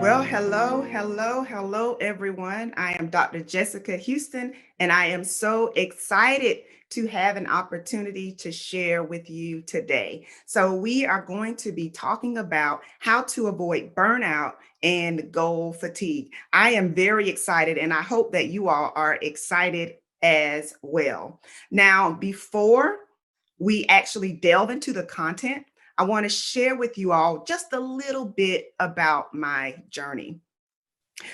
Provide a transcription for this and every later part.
Well, hello, everyone. I am Dr. Jessica Houston, and I am so excited to have an opportunity to share with you today. So, we are going to be talking about how to avoid burnout and goal fatigue. I am very excited, and I hope that you all are excited as well. Now, before we actually delve into the content, I want to share with you all just a little bit about my journey.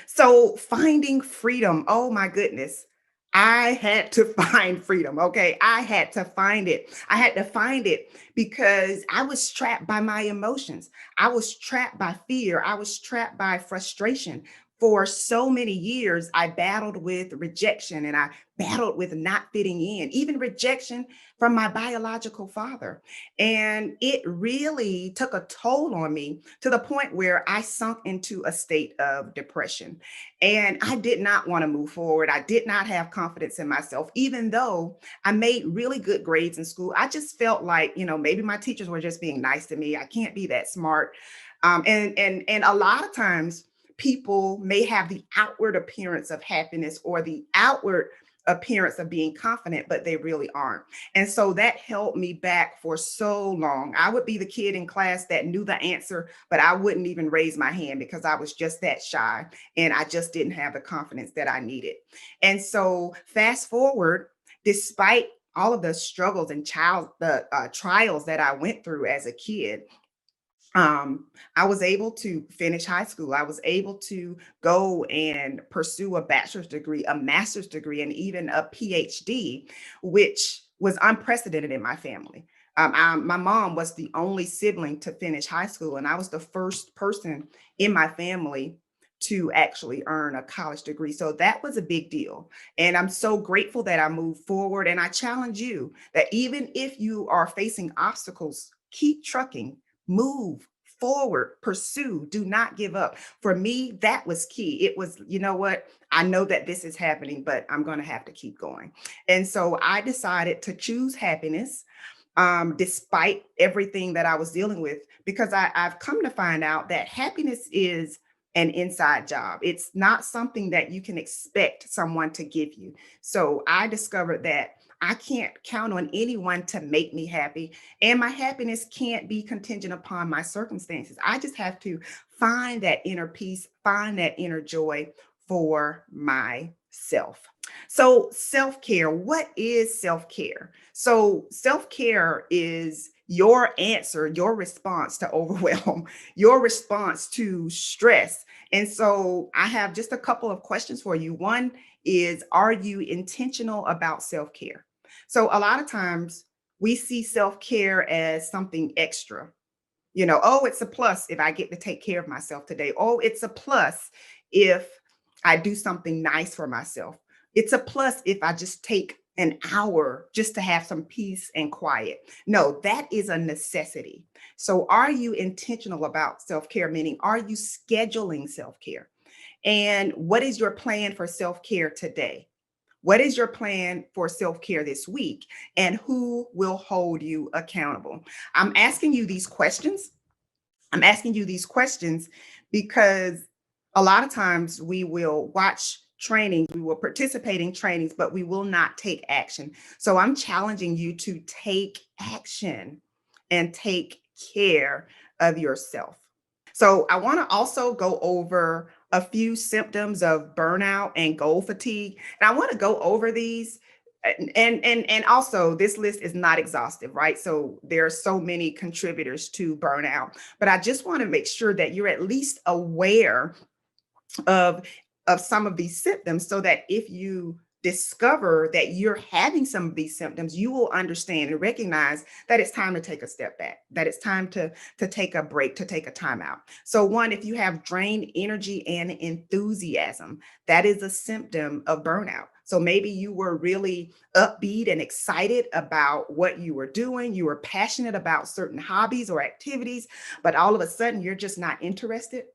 So, finding freedom, oh my goodness. I had to find freedom. Okay. I had to find it. I had to find it because I was trapped by my emotions. I was trapped by fear. I was trapped by frustration. For so many years, I battled with rejection and I battled with not fitting in, even rejection from my biological father. And it really took a toll on me to the point where I sunk into a state of depression. And I did not want to move forward. I did not have confidence in myself, even though I made really good grades in school. I just felt like, maybe my teachers were just being nice to me. I can't be that smart. And a lot of times people may have the outward appearance of happiness or the outward appearance of being confident, but they really aren't. And so that held me back for so long. I would be the kid in class that knew the answer, but I wouldn't even raise my hand because I was just that shy and I just didn't have the confidence that I needed. And so fast forward, despite all of the struggles and the trials that I went through as a kid, I was able to finish high school. I was able to go and pursue a bachelor's degree, a master's degree, and even a PhD, which was unprecedented in my family. My mom was the only sibling to finish high school, and I was the first person in my family to actually earn a college degree. So that was a big deal. And I'm so grateful that I moved forward. And I challenge you that even if you are facing obstacles, keep trucking, move forward, pursue, do not give up. For me, that was key. It was, you know what? I know that this is happening, but I'm going to have to keep going. And so I decided to choose happiness despite everything that I was dealing with, because I've come to find out that happiness is an inside job. It's not something that you can expect someone to give you. So I discovered that I can't count on anyone to make me happy. And my happiness can't be contingent upon my circumstances. I just have to find that inner peace, find that inner joy for myself. So, self care, what is self care? So, self care is your answer, your response to overwhelm, your response to stress. And so, I have just a couple of questions for you. One is, are you intentional about self care? So, a lot of times we see self care as something extra. Oh, it's a plus if I get to take care of myself today. Oh, it's a plus if I do something nice for myself. It's a plus if I just take an hour just to have some peace and quiet. No, that is a necessity. So, are you intentional about self care? Meaning, are you scheduling self care? And what is your plan for self care today? What is your plan for self care this week? And who will hold you accountable? I'm asking you these questions I'm asking you these questions because a lot of times we will watch trainings, we will participate in trainings, but we will not take action. So I'm challenging you to take action and take care of yourself. So I want to also go over a few symptoms of burnout and goal fatigue. And I want to go over these. And also this list is not exhaustive, right? So there are so many contributors to burnout, but I just want to make sure that you're at least aware of some of these symptoms so that if you discover that you're having some of these symptoms, you will understand and recognize that it's time to take a step back, that it's time to take a break, to take a time out. So one, if you have drained energy and enthusiasm, that is a symptom of burnout. So maybe you were really upbeat and excited about what you were doing. You were passionate about certain hobbies or activities, but all of a sudden you're just not interested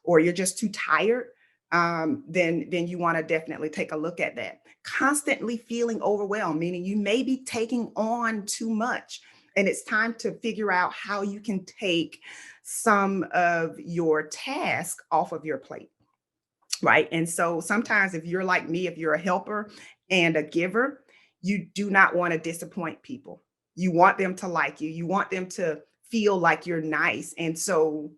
or you're just too tired. Then you want to definitely take a look at that. Constantly feeling overwhelmed, meaning you may be taking on too much. And it's time to figure out how you can take some of your task off of your plate, right? And so sometimes, if you're like me, if you're a helper and a giver, you do not want to disappoint people. You want them to like you, you want them to feel like you're nice. And so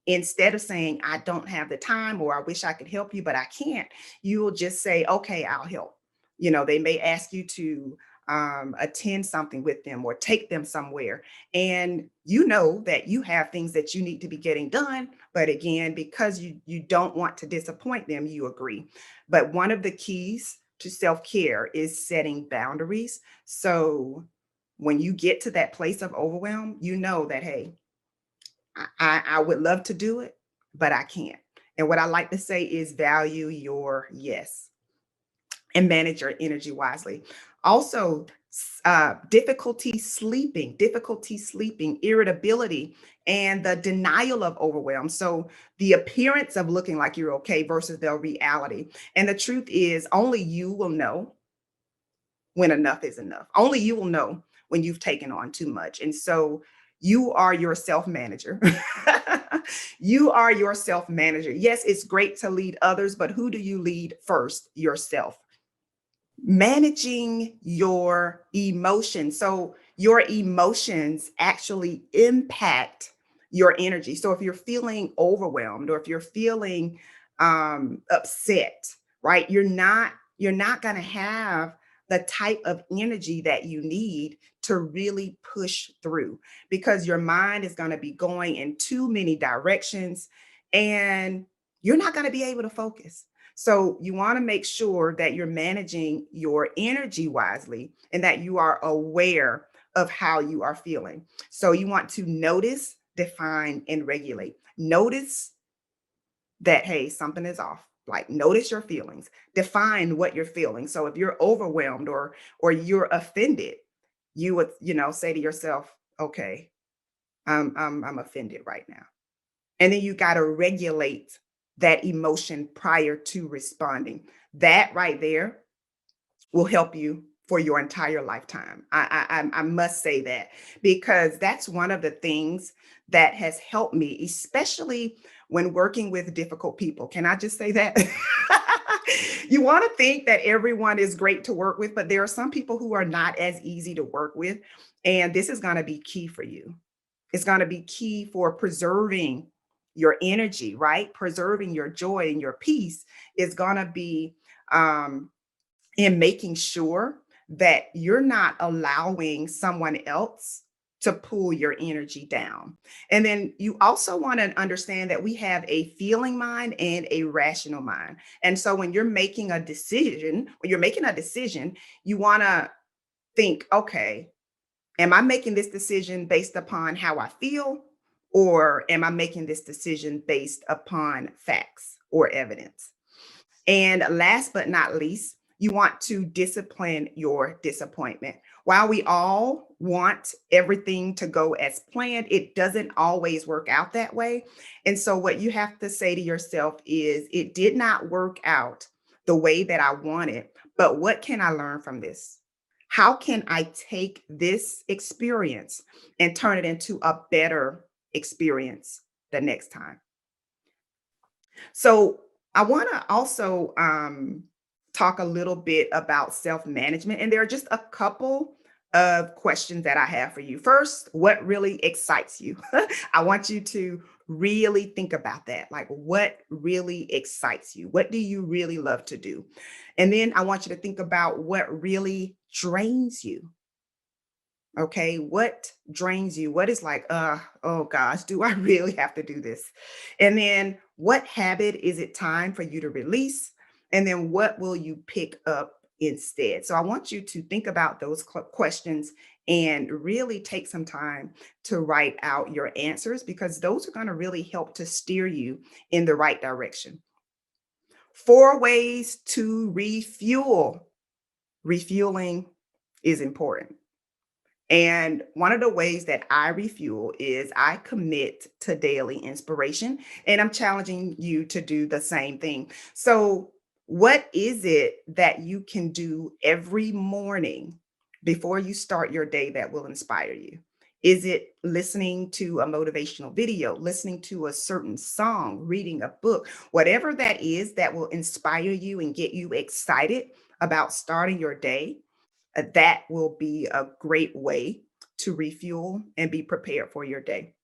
instead of saying, I don't have the time, or I wish I could help you, but I can't, you will just say, okay, I'll help. They may ask you to attend something with them or take them somewhere. And you know that you have things that you need to be getting done. But again, because you don't want to disappoint them, you agree. But one of the keys to self-care is setting boundaries. So when you get to that place of overwhelm, you know that, hey, I would love to do it, but I can't. And what I like to say is value your yes and manage your energy wisely. Also, difficulty sleeping, irritability, and the denial of overwhelm. So, the appearance of looking like you're okay versus the reality. And the truth is, only you will know when enough is enough. Only you will know when you've taken on too much. And so you are your self manager. You are your self manager. Yes, it's great to lead others, but who do you lead first? Yourself. Managing your emotions. So your emotions actually impact your energy. So if you're feeling overwhelmed, or if you're feeling upset, right? You're not going to have the type of energy that you need to really push through, because your mind is going to be going in too many directions, and you're not going to be able to focus. So you want to make sure that you're managing your energy wisely and that you are aware of how you are feeling. So you want to notice, define, and regulate. Notice that, hey, something is off. Like, notice your feelings, define what you're feeling. So if you're overwhelmed or you're offended, you would, say to yourself, okay, I'm offended right now. And then you got to regulate that emotion prior to responding. That right there will help you for your entire lifetime. I must say that, because that's one of the things that has helped me, especially when working with difficult people. Can I just say that? You want to think that everyone is great to work with, but there are some people who are not as easy to work with. And this is going to be key for you. It's going to be key for preserving your energy, right? Preserving your joy and your peace is going to be um, in making sure that you're not allowing someone else to pull your energy down. And then you also want to understand that we have a feeling mind and a rational mind. And so when you're making a decision, you want to think, okay, am I making this decision based upon how I feel? Or am I making this decision based upon facts or evidence? And last but not least, you want to discipline your disappointment. While we all want everything to go as planned, it doesn't always work out that way. And so, what you have to say to yourself is, it did not work out the way that I wanted, but what can I learn from this? How can I take this experience and turn it into a better experience the next time? So I want to also talk a little bit about self management. And there are just a couple of questions that I have for you. First, what really excites you? I want you to really think about that. Like, what really excites you? What do you really love to do? And then I want you to think about what really drains you. Okay, what drains you? What is like, oh gosh, do I really have to do this? And then what habit is it time for you to release? And then what will you pick up instead? So I want you to think about those questions and really take some time to write out your answers, because those are going to really help to steer you in the right direction. 4 ways to refuel. Refueling is important. And one of the ways that I refuel is I commit to daily inspiration, and I'm challenging you to do the same thing. So, what is it that you can do every morning before you start your day that will inspire you? Is it listening to a motivational video, listening to a certain song, reading a book, whatever that is that will inspire you and get you excited about starting your day? That will be a great way to refuel and be prepared for your day.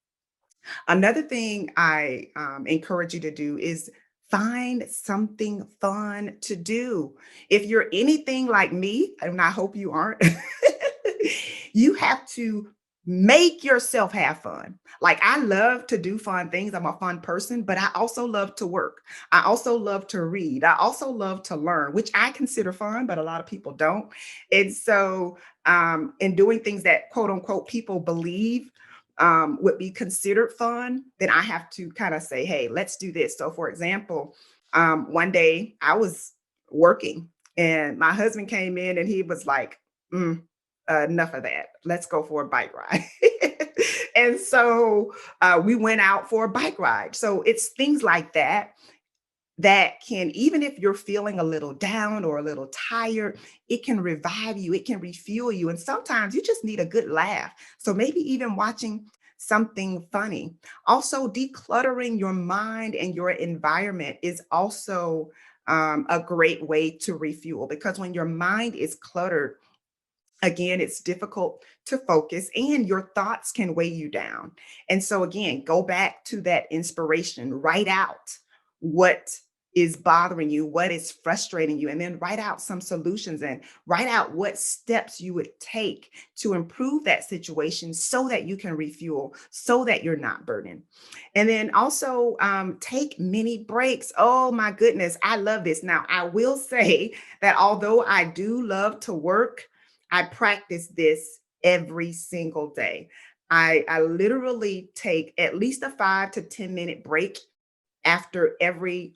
Another thing I encourage you to do is find something fun to do. If you're anything like me, and I hope you aren't, you have to make yourself have fun. Like I love to do fun things. I'm a fun person, but I also love to work. I also love to read. I also love to learn, which I consider fun, but a lot of people don't. And so, in doing things that quote unquote people believe would be considered fun, then I have to kind of say, hey, let's do this. So, for example, one day I was working and my husband came in and he was like, "Mm, enough of that. Let's go for a bike ride." And so we went out for a bike ride. So it's things like that that can, even if you're feeling a little down or a little tired, it can revive you, it can refuel you. And sometimes you just need a good laugh. So maybe even watching something funny. Also, decluttering your mind and your environment is also a great way to refuel because when your mind is cluttered, again, it's difficult to focus and your thoughts can weigh you down. And so, again, go back to that inspiration, write out what is bothering you, what is frustrating you, and then write out some solutions and write out what steps you would take to improve that situation so that you can refuel, so that you're not burning. And then also take mini breaks. Oh my goodness, I love this. Now, I will say that although I do love to work, I practice this every single day. I literally take at least a 5 to 10 minute break after every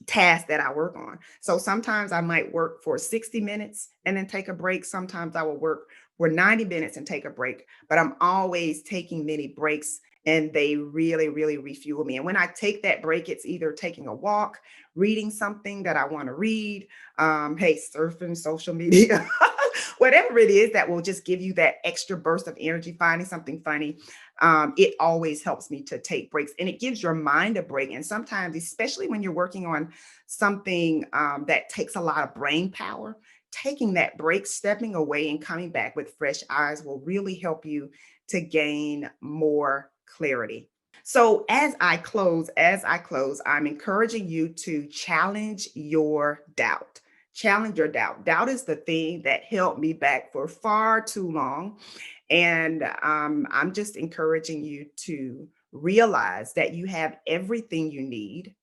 task that I work on. So sometimes I might work for 60 minutes and then take a break. Sometimes I will work for 90 minutes and take a break, but I'm always taking mini breaks and they really, really refuel me. And when I take that break, it's either taking a walk, reading something that I want to read, hey, surfing social media, whatever it is that will just give you that extra burst of energy, finding something funny. It always helps me to take breaks and it gives your mind a break. And sometimes, especially when you're working on something that takes a lot of brain power, taking that break, stepping away, and coming back with fresh eyes will really help you to gain more clarity. So as I close, I'm encouraging you to challenge your doubt. Challenge your doubt. Doubt is the thing that held me back for far too long. And I'm just encouraging you to realize that you have everything you need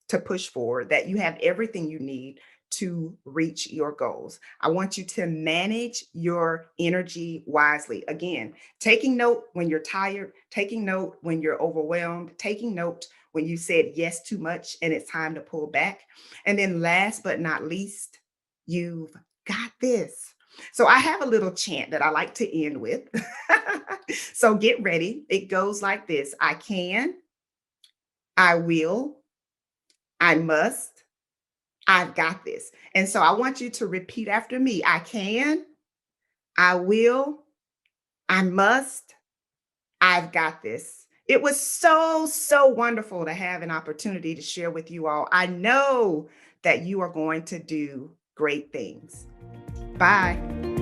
to push forward, that you have everything you need to reach your goals. I want you to manage your energy wisely. Again, taking note when you're tired, taking note when you're overwhelmed, taking note when you said yes too much and it's time to pull back. And then last but not least, you've got this. So I have a little chant that I like to end with. So get ready. It goes like this: I can, I will, I must, I've got this. And so I want you to repeat after me. I can, I will, I must, I've got this. It was so, so wonderful to have an opportunity to share with you all. I know that you are going to do great things. Bye.